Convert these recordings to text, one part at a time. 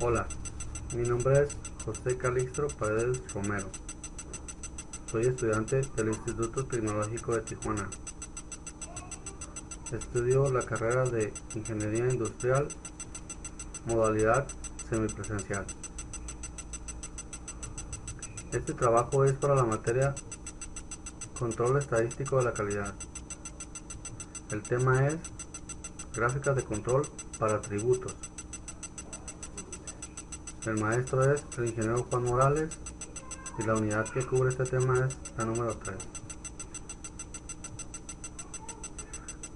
Hola, mi nombre es José Calixto Paredes Romero. Soy estudiante del Instituto Tecnológico de Tijuana. Estudio la carrera de Ingeniería Industrial, modalidad semipresencial. Este trabajo es para la materia Control Estadístico de la Calidad. El tema es Gráficas de control para atributos. El maestro es el ingeniero Juan Morales y la unidad que cubre este tema es la número 3.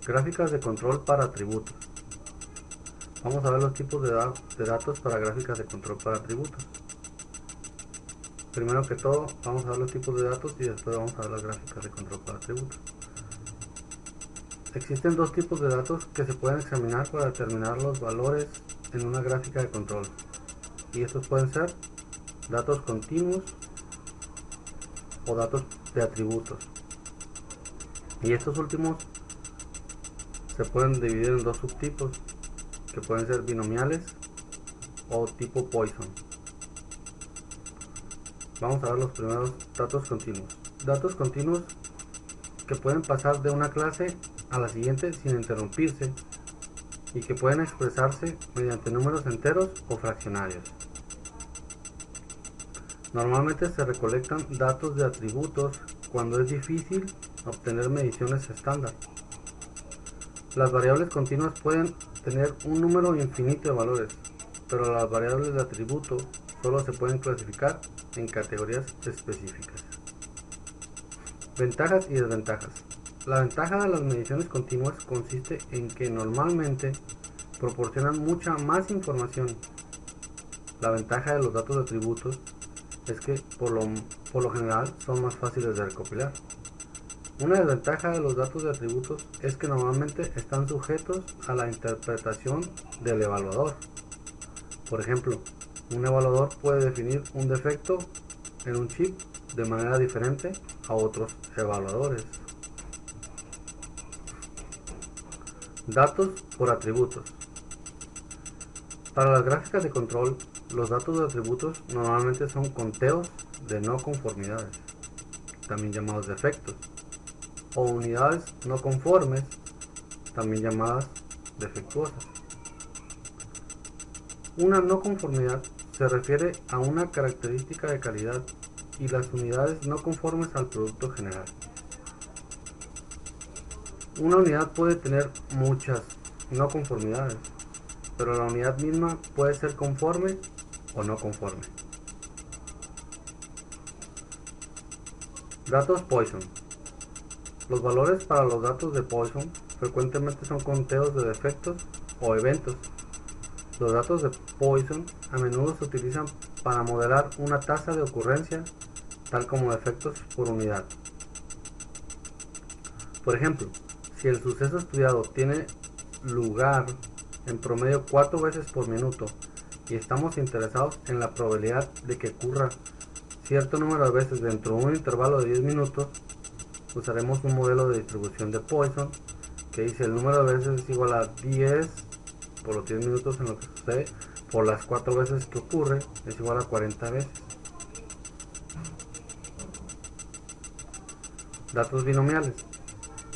Gráficas de control para atributos. Vamos a ver los tipos de datos para gráficas de control para atributos. Primero que todo, vamos a ver los tipos de datos y después vamos a ver las gráficas de control para atributos. Existen dos tipos de datos que se pueden examinar para determinar los valores en una gráfica de control. Y estos pueden ser datos continuos o datos de atributos. Y estos últimos se pueden dividir en dos subtipos, que pueden ser binomiales o tipo Poisson. Vamos a ver los primeros datos continuos. Datos continuos que pueden pasar de una clase a la siguiente sin interrumpirse y que pueden expresarse mediante números enteros o fraccionarios. Normalmente se recolectan datos de atributos cuando es difícil obtener mediciones estándar. Las variables continuas pueden tener un número infinito de valores, pero las variables de atributo solo se pueden clasificar en categorías específicas. Ventajas y desventajas. La ventaja de las mediciones continuas consiste en que normalmente proporcionan mucha más información. La ventaja de los datos de atributos es que por lo general son más fáciles de recopilar. Una desventaja de los datos de atributos es que normalmente están sujetos a la interpretación del evaluador. Por ejemplo, un evaluador puede definir un defecto en un chip de manera diferente a otros evaluadores. Datos por atributos. Para las gráficas de control, los datos de atributos normalmente son conteos de no conformidades, también llamados defectos, o unidades no conformes, también llamadas defectuosas. Una no conformidad se refiere a una característica de calidad y las unidades no conformes al producto general. Una unidad puede tener muchas no conformidades, pero la unidad misma puede ser conforme o no conforme. Datos Poisson. Los valores para los datos de Poisson frecuentemente son conteos de defectos o eventos. Los datos de Poisson a menudo se utilizan para modelar una tasa de ocurrencia, tal como defectos por unidad. Por ejemplo, si el suceso estudiado tiene lugar en promedio 4 veces por minuto y estamos interesados en la probabilidad de que ocurra cierto número de veces dentro de un intervalo de 10 minutos, usaremos un modelo de distribución de Poisson que dice el número de veces es igual a 10 por los 10 minutos en lo que sucede por las 4 veces que ocurre es igual a 40 veces. Datos binomiales.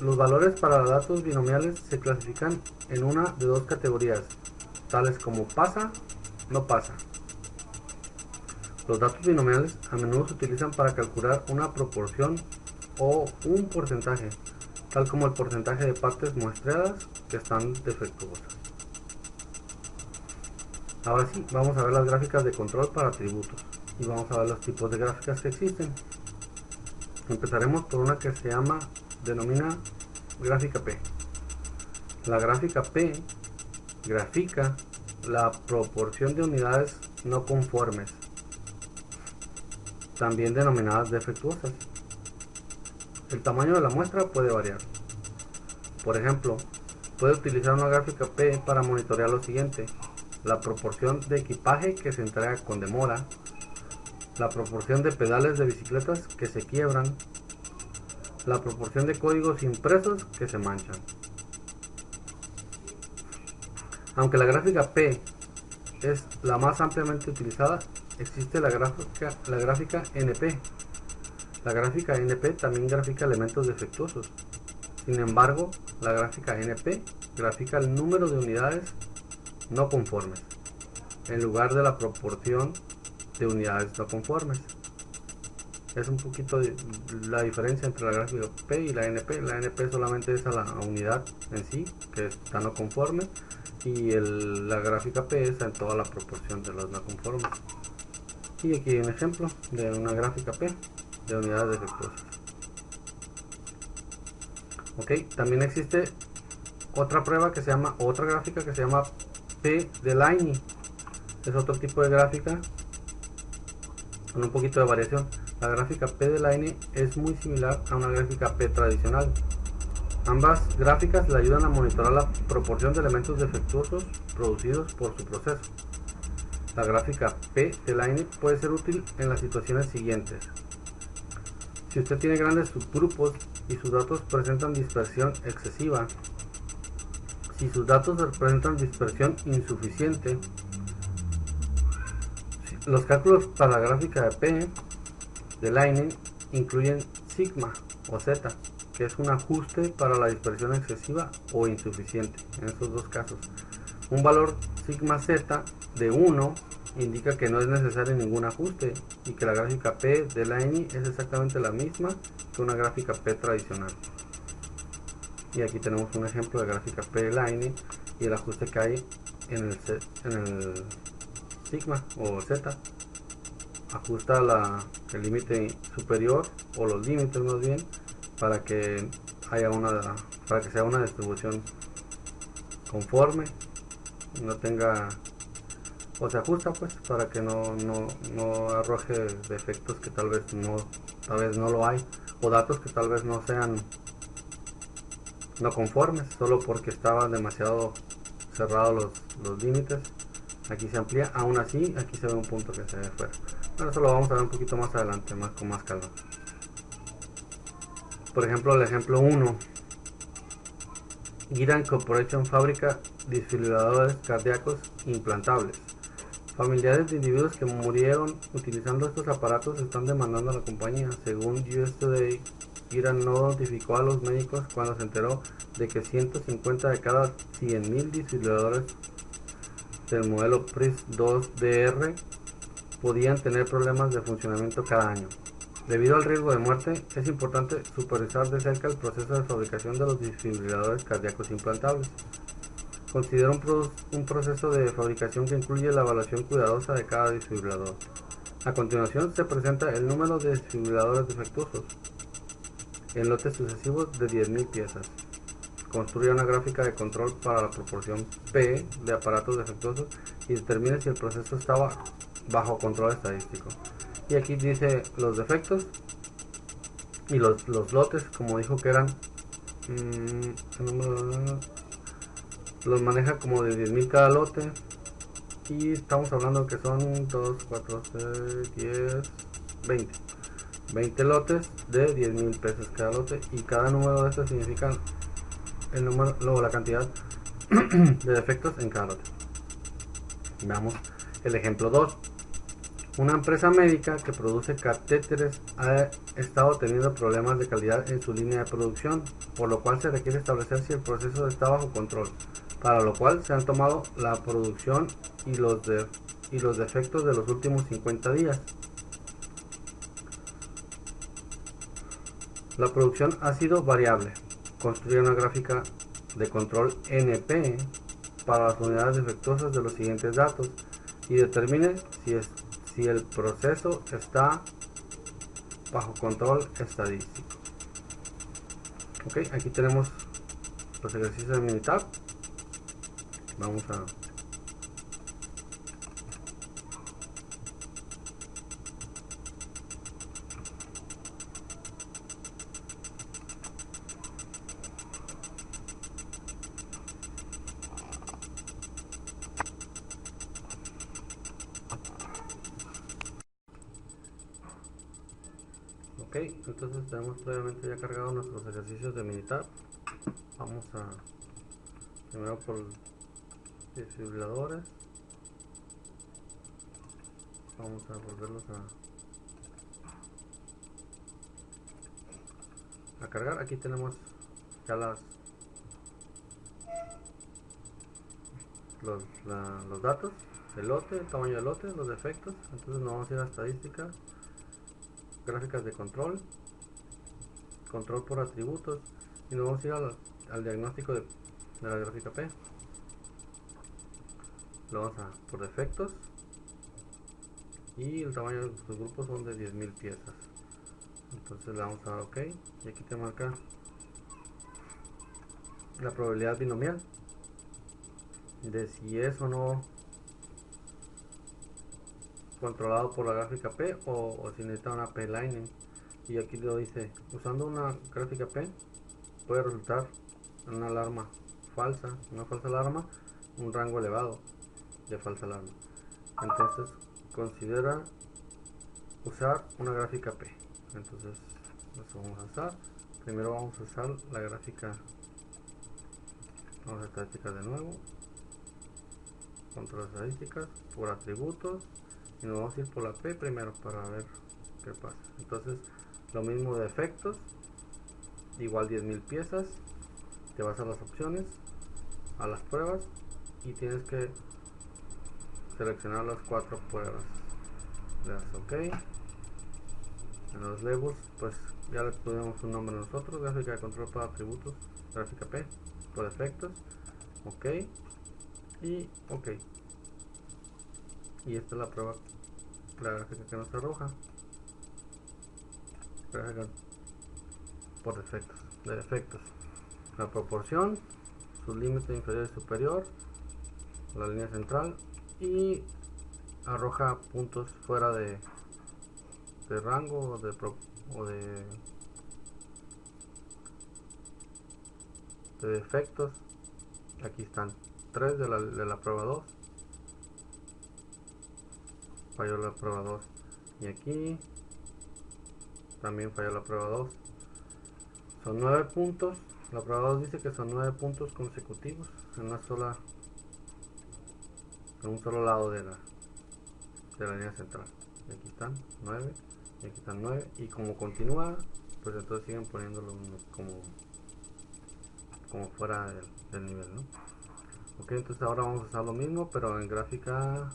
Los valores para datos binomiales se clasifican en una de dos categorías, tales como pasa, no pasa. Los datos binomiales a menudo se utilizan para calcular una proporción o un porcentaje, tal como el porcentaje de partes muestreadas que están defectuosas. Ahora sí, vamos a ver las gráficas de control para atributos y vamos a ver los tipos de gráficas que existen. Empezaremos por una que se denomina gráfica P. La gráfica P grafica la proporción de unidades no conformes, también denominadas defectuosas. El tamaño de la muestra puede variar. Por ejemplo, puede utilizar una gráfica P para monitorear lo siguiente: la proporción de equipaje que se entrega con demora, la proporción de pedales de bicicletas que se quiebran, la proporción de códigos impresos que se manchan. Aunque la gráfica P es la más ampliamente utilizada, existe la gráfica NP. La gráfica NP también grafica elementos defectuosos. Sin embargo, la gráfica NP grafica el número de unidades no conformes en lugar de la proporción de unidades no conformes. Es un poquito la diferencia entre la gráfica P y la NP. La NP solamente es a la unidad en sí, que está no conforme, y la gráfica P es en toda la proporción de los no conformes. Y aquí hay un ejemplo de una gráfica P de unidades defectuosas. Ok, también existe otra gráfica que se llama P de Liney. Es otro tipo de gráfica con un poquito de variación. La gráfica P de Liney es muy similar a una gráfica P tradicional. Ambas gráficas le ayudan a monitorar la proporción de elementos defectuosos producidos por su proceso. La gráfica P de Liney puede ser útil en las situaciones siguientes. Si usted tiene grandes subgrupos y sus datos presentan dispersión excesiva, si sus datos presentan dispersión insuficiente, los cálculos para la gráfica de P de Liney incluyen sigma o z, que es un ajuste para la dispersión excesiva o insuficiente en estos dos casos. Un valor sigma z de 1 indica que no es necesario ningún ajuste y que la gráfica P de Liney es exactamente la misma que una gráfica P tradicional. Y aquí tenemos un ejemplo de gráfica P de Liney y el ajuste que hay en el sigma o z. Ajusta el límite superior, o los límites más bien, para que sea una distribución conforme, no tenga, o se ajusta pues para que no arroje defectos que tal vez no lo hay, o datos que tal vez no sean no conformes solo porque estaban demasiado cerrados los límites. Aquí se amplía, aún así aquí se ve un punto que se ve fuera. Bueno, eso lo vamos a ver un poquito más adelante, con más calma. Por ejemplo, el ejemplo 1. Giran Corporation fabrica desfibriladores cardíacos implantables. Familiares de individuos que murieron utilizando estos aparatos están demandando a la compañía. Según US Today, Giran no notificó a los médicos cuando se enteró de que 150 de cada 100.000 desfibriladores del modelo PRIS 2DR podían tener problemas de funcionamiento cada año. Debido al riesgo de muerte, es importante supervisar de cerca el proceso de fabricación de los desfibriladores cardíacos implantables. Considera un proceso de fabricación que incluye la evaluación cuidadosa de cada desfibrilador. A continuación se presenta el número de desfibriladores defectuosos en lotes sucesivos de 10.000 piezas. Construye una gráfica de control para la proporción P de aparatos defectuosos y determine si el proceso estaba bajo control estadístico. Y aquí dice los defectos y los lotes, como dijo que eran, los maneja como de 10.000 cada lote, y estamos hablando que son 2, 4, 6, 10, 20 lotes de 10.000 pesos cada lote, y cada número de estos significa el número, luego la cantidad de defectos en cada lote. Veamos el ejemplo 2. Una empresa médica que produce catéteres ha estado teniendo problemas de calidad en su línea de producción, por lo cual se requiere establecer si el proceso está bajo control, para lo cual se han tomado la producción y los defectos de los últimos 50 días. La producción ha sido variable. Construye una gráfica de control NP para las unidades defectuosas de los siguientes datos y determine si el proceso está bajo control estadístico. Ok, aquí tenemos los ejercicios de Minitab. Vamos a Ok, entonces tenemos previamente ya cargado nuestros ejercicios de Minitab. Vamos a primero por desfibriladores. Vamos a volverlos a cargar. Aquí tenemos ya los datos, el lote, el tamaño del lote, los defectos. Entonces nos vamos a ir a estadísticas, gráficas de control, control por atributos, y nos vamos a ir al diagnóstico de la gráfica P. Lo vamos a por defectos, y el tamaño de los grupos son de 10.000 piezas. Entonces le vamos a dar OK, y aquí te marca la probabilidad binomial de si es o no controlado por la gráfica P o si necesita una P-Lining. Y aquí lo dice, usando una gráfica P puede resultar en una alarma falsa, una falsa alarma, un rango elevado de falsa alarma. Entonces considera usar una gráfica P. Entonces eso vamos a usar. Primero vamos a usar la gráfica, vamos a estadísticas de nuevo, control estadísticas por atributos, y nos vamos a ir por la P primero para ver qué pasa. Entonces lo mismo de efectos, igual 10.000 piezas, te vas a las opciones, a las pruebas, y tienes que seleccionar las 4 pruebas. Le das OK. En los labels pues ya le ponemos un nombre nosotros, gráfica de control para atributos, gráfica P por efectos, OK y OK. Y esta es la prueba, la gráfica que nos arroja, gráfica por defectos, de defectos, la proporción, su límite inferior y superior, la línea central, y arroja puntos fuera de rango o de defectos. Aquí están 3 de la prueba 2, falló la prueba 2, y aquí también falló la prueba 2. Son 9 puntos. La prueba 2 dice que son 9 puntos consecutivos en un solo lado de la línea central. Y aquí están 9, y aquí están 9, y como continúa, pues entonces siguen poniéndolo como fuera del nivel, ¿no? Ok, entonces ahora vamos a usar lo mismo, pero en gráfica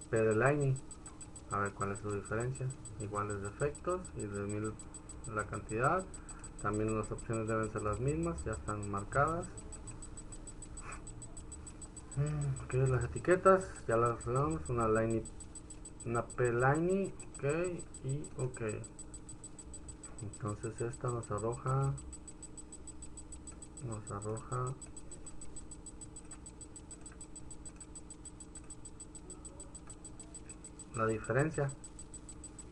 P-Lining. A ver cuál es su diferencia. Iguales de efectos y de la cantidad. También las opciones deben ser las mismas, ya están marcadas. Ok, las etiquetas ya las arreglamos. Una P-Lining, ok, y ok. Entonces esta nos arroja la diferencia.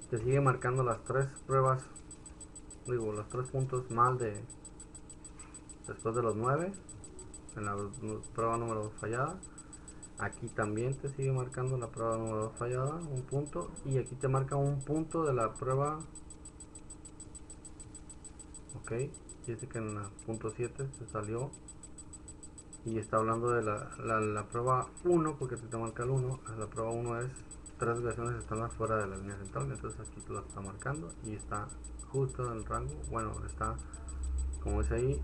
Te sigue marcando las 3 pruebas, digo, los 3 puntos mal después de los 9 en la prueba número 2 fallada. Aquí también te sigue marcando la prueba número 2 fallada, un punto, y aquí te marca un punto de la prueba. Ok, dice que en la punto 7 se salió, y está hablando de la prueba 1, porque te marca el 1. La prueba 1 es 3 versiones están fuera de la línea central, entonces aquí te lo está marcando y está justo en el rango. Bueno, está como dice ahí,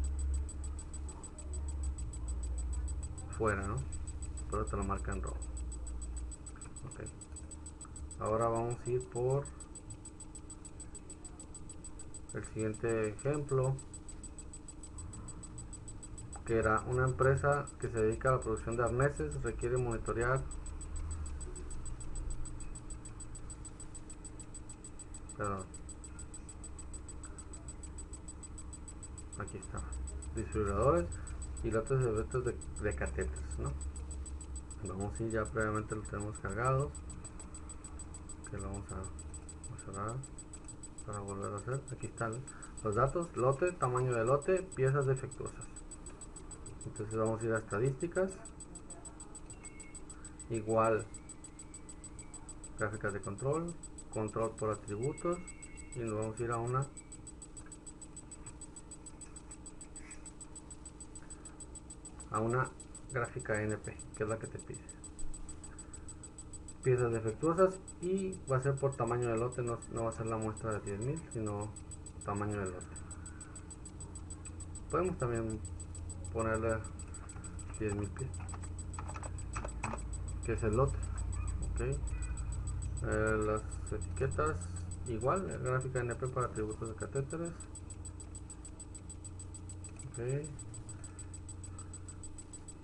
fuera, ¿no? Pero te lo marca en rojo. Ok, ahora vamos a ir por el siguiente ejemplo, que era una empresa que se dedica a la producción de arneses, requiere monitorear, perdón, aquí está, distribuidores y lotes de eventos de catéteres, ¿no? Vamos a ir, ya previamente lo tenemos cargado, que lo vamos a cerrar para volver a hacer. Aquí están los datos, lote, tamaño de lote, piezas defectuosas. Entonces vamos a ir a estadísticas, igual gráficas de control, control por atributos, y nos vamos a ir a una gráfica NP, que es la que te pide. piezas defectuosas, y va a ser por tamaño de lote, no va a ser la muestra de 10.000, sino tamaño de lote. Podemos también ponerle 10.000 piezas, que es el lote. Ok. Las etiquetas igual, gráfica NP para atributos de catéteres. Ok.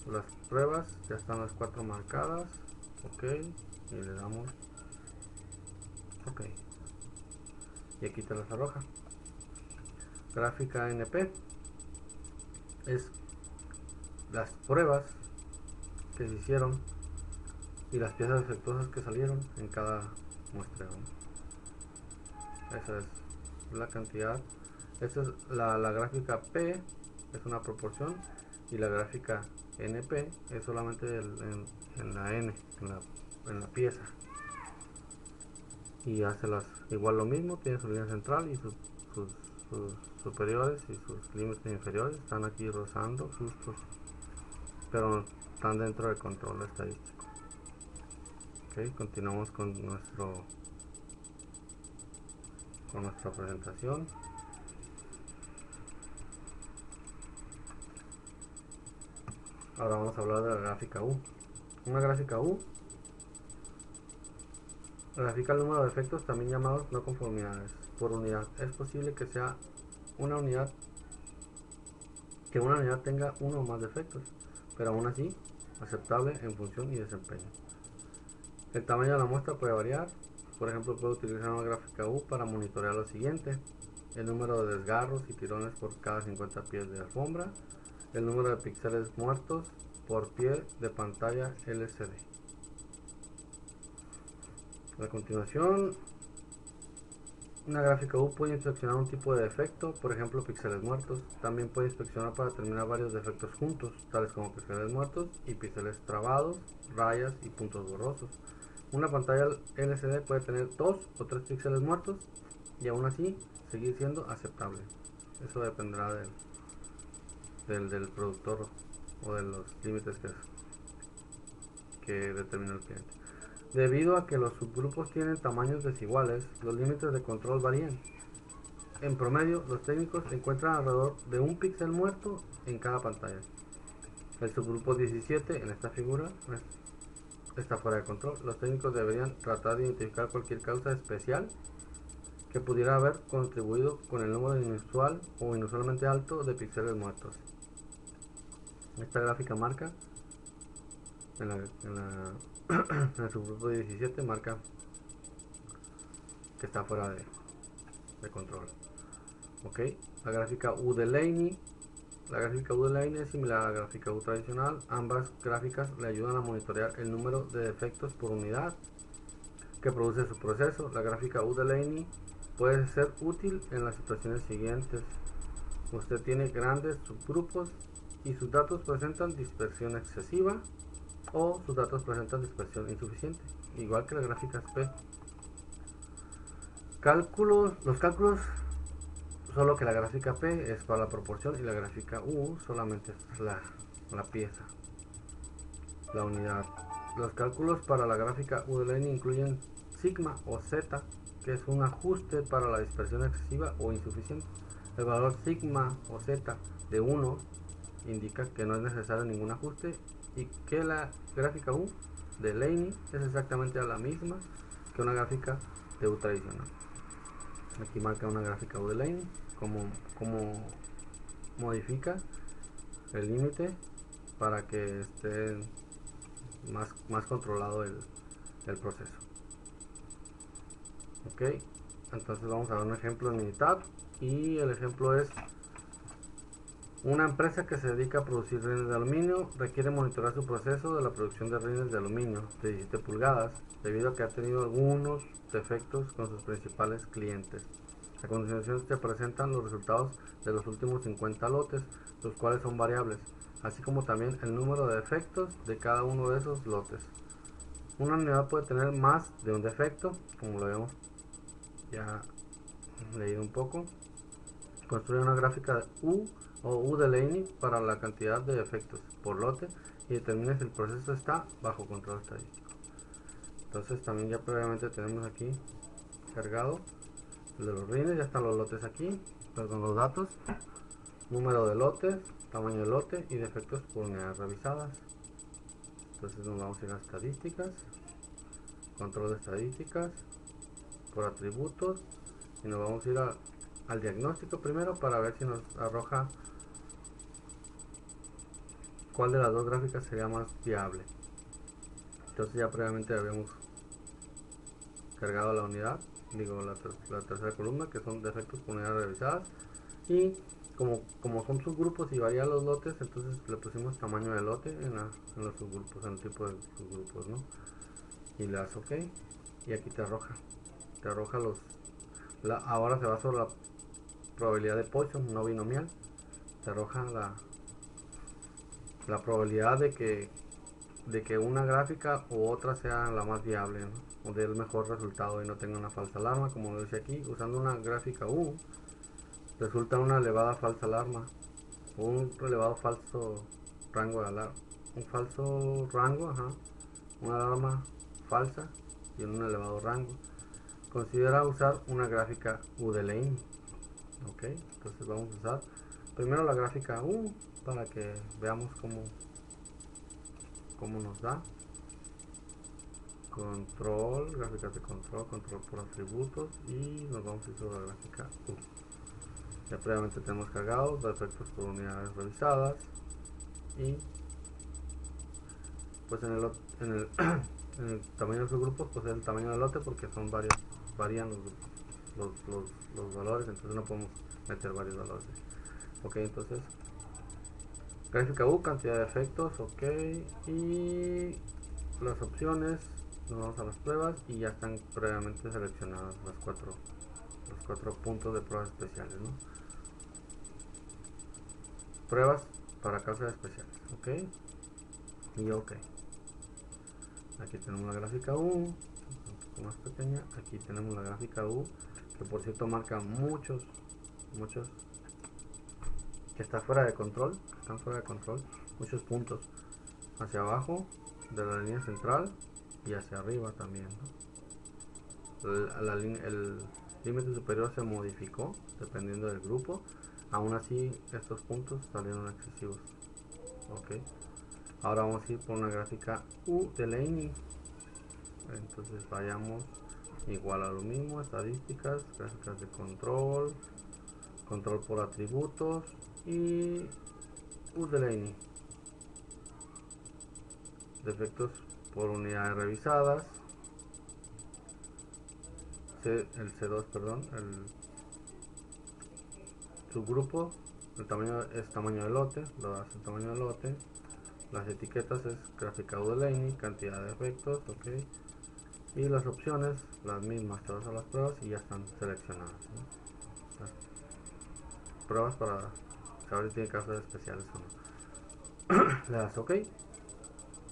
Las pruebas ya están las 4 marcadas. Ok, y le damos ok, y aquí te las arroja. Gráfica NP es las pruebas que se hicieron y las piezas defectuosas que salieron en cada muestreo. Esa es la cantidad. Esta es la gráfica P, es una proporción, y la gráfica NP es solamente en la N, en la pieza. Y hace igual lo mismo, tiene su línea central y sus superiores y sus límites inferiores están aquí rozando justos, pero están dentro del control estadístico. Ok, continuamos con nuestra presentación. Ahora vamos a hablar de la gráfica U. Una gráfica U grafica el número de efectos, también llamados no conformidades, por unidad. Es posible que una unidad tenga uno o más defectos, pero aún así aceptable en función y desempeño. El tamaño de la muestra puede variar. Por ejemplo, puedo utilizar una gráfica U para monitorear lo siguiente: el número de desgarros y tirones por cada 50 pies de alfombra, el número de píxeles muertos por pie de pantalla LCD. A continuación, una gráfica U puede inspeccionar un tipo de defecto, por ejemplo píxeles muertos. También puede inspeccionar para determinar varios defectos juntos, tales como píxeles muertos y píxeles trabados, rayas y puntos borrosos. Una pantalla LCD puede tener 2 o 3 píxeles muertos y aún así seguir siendo aceptable. Eso dependerá del productor o de los límites que determina el cliente. Debido a que los subgrupos tienen tamaños desiguales, los límites de control varían. En promedio, los técnicos encuentran alrededor de un píxel muerto en cada pantalla. El subgrupo 17 en esta figura está fuera de control. Los técnicos deberían tratar de identificar cualquier causa especial que pudiera haber contribuido con el número inusual o inusualmente alto de píxeles muertos. Esta gráfica marca en el subgrupo 17 marca que está fuera de control. Ok, la gráfica U de Laney. La gráfica U de Laney es similar a la gráfica U tradicional. Ambas gráficas le ayudan a monitorear el número de defectos por unidad que produce su proceso. La gráfica U de Laney puede ser útil en las situaciones siguientes: usted tiene grandes subgrupos y sus datos presentan dispersión excesiva, o sus datos presentan dispersión insuficiente, igual que las gráficas P. Los cálculos, solo que la gráfica P es para la proporción y la gráfica U solamente es la pieza, la unidad. Los cálculos para la gráfica U de Laney incluyen sigma o z, que es un ajuste para la dispersión excesiva o insuficiente. El valor sigma o z de 1 indica que no es necesario ningún ajuste y que la gráfica U de Laney es exactamente la misma que una gráfica de U tradicional. Aquí marca una gráfica U de Laney, como modifica el límite para que esté más controlado el proceso. Ok, entonces vamos a ver un ejemplo en Minitab, y el ejemplo es: una empresa que se dedica a producir rines de aluminio requiere monitorear su proceso de la producción de rines de aluminio de 17 pulgadas debido a que ha tenido algunos defectos con sus principales clientes. A continuación se presentan los resultados de los últimos 50 lotes, los cuales son variables, así como también el número de defectos de cada uno de esos lotes. Una unidad puede tener más de un defecto, como lo habíamos ya leído un poco. Construye una gráfica U o U de Laney para la cantidad de defectos por lote y determine si el proceso está bajo control estadístico. Entonces también ya previamente tenemos aquí cargado el de los rines. Ya están los lotes aquí, perdón, los datos, número de lotes, tamaño de lote y defectos por unidades revisadas. Entonces nos vamos a ir a estadísticas, control de estadísticas, por atributos, y nos vamos a ir al diagnóstico primero para ver si nos arroja cuál de las dos gráficas sería más viable. Entonces ya previamente habíamos cargado la unidad, digo la tercera columna, que son defectos por unidades revisadas, y como son subgrupos y varían los lotes, entonces le pusimos tamaño de lote en los subgrupos, en el tipo de subgrupos, ¿no? Y le das OK y aquí te arroja ahora se va sobre la probabilidad de Poisson no binomial. Te arroja la probabilidad de que una gráfica u otra sea la más viable, ¿no? O dé el mejor resultado y no tenga una falsa alarma. Como lo dice aquí, usando una gráfica U resulta una elevada falsa alarma o un elevado falso rango de alarma, un falso rango, una alarma falsa y en un elevado rango. Considera usar una gráfica U de Lane. Ok, entonces vamos a usar primero la gráfica U para que veamos cómo nos da. Control, gráficas de control, control por atributos, y nos vamos a ir sobre la gráfica U. Ya previamente tenemos cargados defectos por unidades revisadas, y pues en el en el tamaño de los grupos, pues el tamaño del lote, porque son varios, varían los valores, entonces no podemos meter varios valores. Ok, entonces gráfica U, cantidad de efectos, ok, y las opciones, nos vamos a las pruebas y ya están previamente seleccionadas los cuatro puntos de pruebas especiales, ¿no? Pruebas para causas especiales, ok, y ok. Aquí tenemos la gráfica U, un poco más pequeña. Aquí tenemos la gráfica U, que por cierto marca muchos que está fuera de control, están fuera de control, muchos puntos hacia abajo de la línea central y hacia arriba también, ¿no? El límite superior se modificó dependiendo del grupo. Aún así estos puntos salieron excesivos. Ok, ahora vamos a ir por una gráfica U de Laney. Entonces vayamos igual a lo mismo, estadísticas, gráficas de control, control por atributos y U de Laney. Defectos por unidades revisadas, el C2, perdón, el subgrupo, el tamaño es tamaño de lote, lo das el tamaño de lote, las etiquetas es gráfica U de Laney, cantidad de efectos, ok, y las opciones las mismas, te vas a las pruebas y ya están seleccionadas, ¿no? Las pruebas para saber si tiene casos especiales o no. Le das OK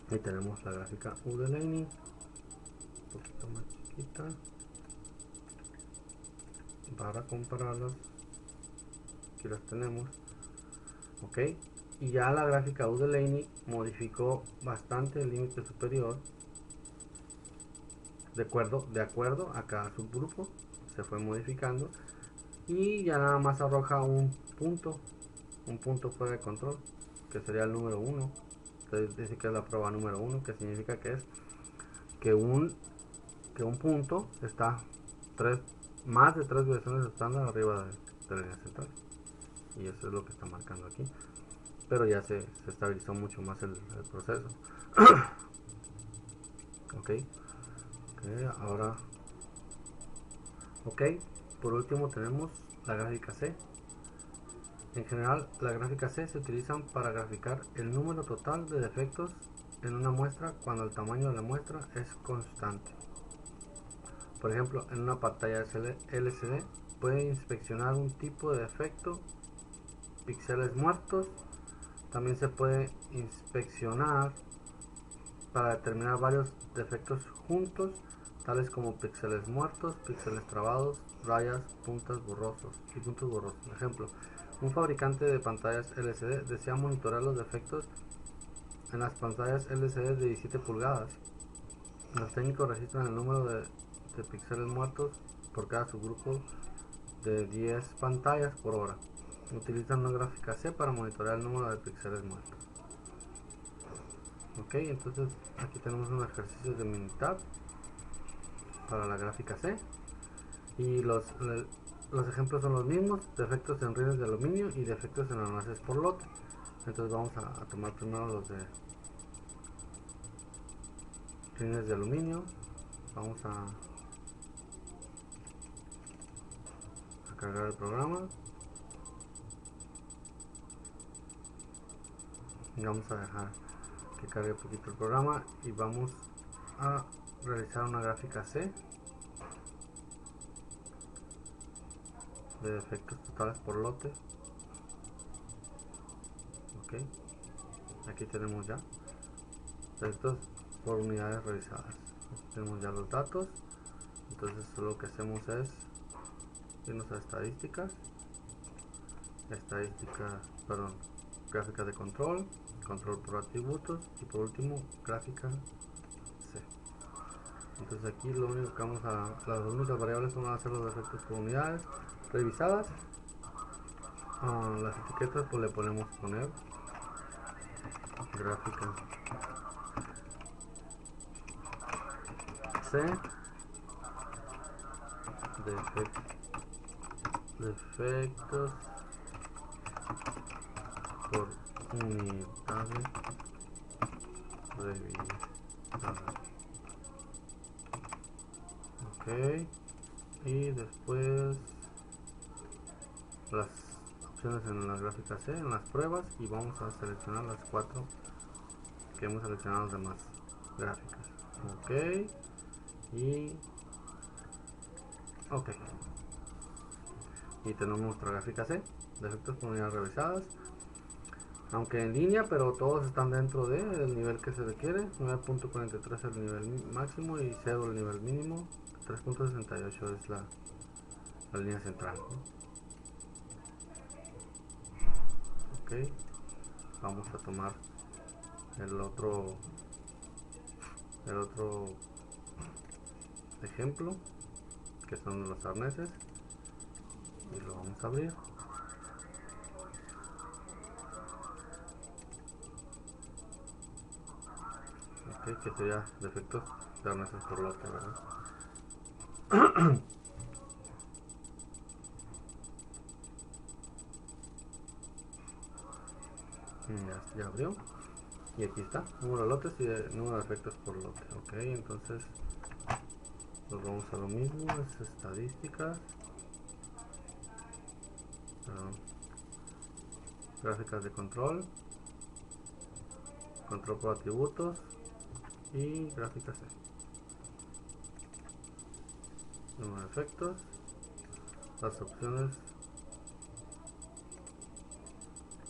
y tenemos la gráfica U de Laney, un poquito más chiquita para compararlas. Aquí las tenemos, ok, y ya la gráfica U de Laney modificó bastante el límite superior de acuerdo a cada subgrupo, se fue modificando y ya nada más arroja un punto fuera de control, que sería el número 1. Entonces dice que es la prueba número 1, que significa que es que un punto está más de 3 variaciones estándar arriba de la línea central, y eso es lo que está marcando aquí, pero ya se estabilizó mucho más el proceso. Ok, ahora ok, por último tenemos la gráfica C. En general, la gráfica C se utilizan para graficar el número total de defectos en una muestra cuando el tamaño de la muestra es constante. Por ejemplo, en una pantalla LCD puede inspeccionar un tipo de defecto, píxeles muertos. También se puede inspeccionar para determinar varios defectos juntos, tales como píxeles muertos, píxeles trabados, rayas, puntos borrosos. Ejemplo, un fabricante de pantallas LCD desea monitorear los defectos en las pantallas LCD de 17 pulgadas Los técnicos registran el número de píxeles muertos por cada subgrupo de 10 pantallas por hora. Utilizan una gráfica C para monitorear el número de píxeles muertos. Ok, entonces aquí tenemos un ejercicio de Minitab para la gráfica C. Y los ejemplos son los mismos: defectos en rines de aluminio y defectos en arneses por lote. Entonces vamos a tomar primero los de rines de aluminio. Vamos a cargar el programa y vamos a dejar que cargue un poquito el programa y vamos a realizar una gráfica C de defectos totales por lote. Ok, aquí tenemos ya defectos por unidades revisadas. Aquí tenemos ya los datos. Entonces lo que hacemos es irnos a estadísticas, gráficas de control, control por atributos y por último gráfica C. Entonces aquí lo único que las únicas variables van a ser los defectos por unidades revisadas. Las etiquetas pues le podemos poner gráfica C, defectos por unidades revisadas. Ok, y después las opciones en la gráfica C, en las pruebas, y vamos a seleccionar las 4 que hemos seleccionado, las demás gráficas. Ok, y ok, y tenemos nuestra gráfica C, defectos por unidades revisadas, aunque en línea, pero todos están dentro del nivel que se requiere. 9.43 es el nivel máximo y 0 el nivel mínimo. 3.68 es la línea central, ¿no? Ok, vamos a tomar el otro ejemplo, que son los arneses, y lo vamos a abrir. Ok, que sería defectos de arneses por lote, ¿verdad? Ya abrió, y aquí está, número de lotes y número de defectos por lote. Ok, entonces nos vamos a lo mismo, es estadísticas, gráficas de control, control por atributos y gráficas C. Número de efectos, las opciones.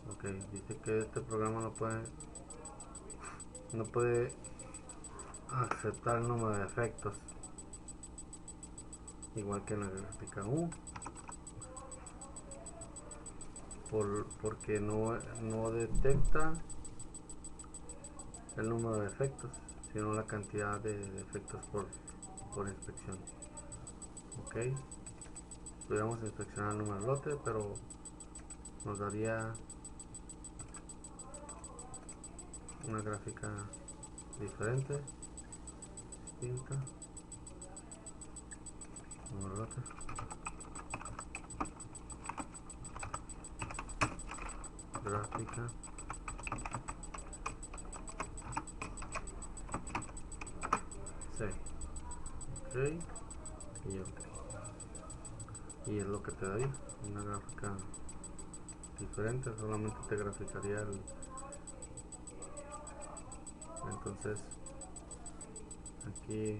Ok, dice que este programa no puede aceptar el número de efectos, igual que en la gráfica U, porque no detecta el número de efectos, sino la cantidad de efectos por inspección. Ok, pudiéramos inspeccionar el número de lote, pero nos daría una gráfica diferente, distinta. Número de lote, gráfica C. Ok, y ok, y es lo que te daría una gráfica diferente, solamente te graficaría entonces aquí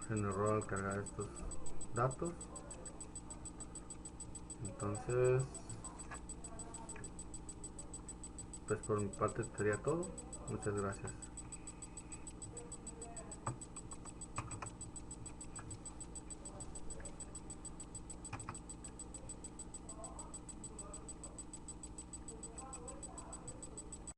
generó al cargar estos datos. Entonces pues por mi parte sería todo. Muchas gracias.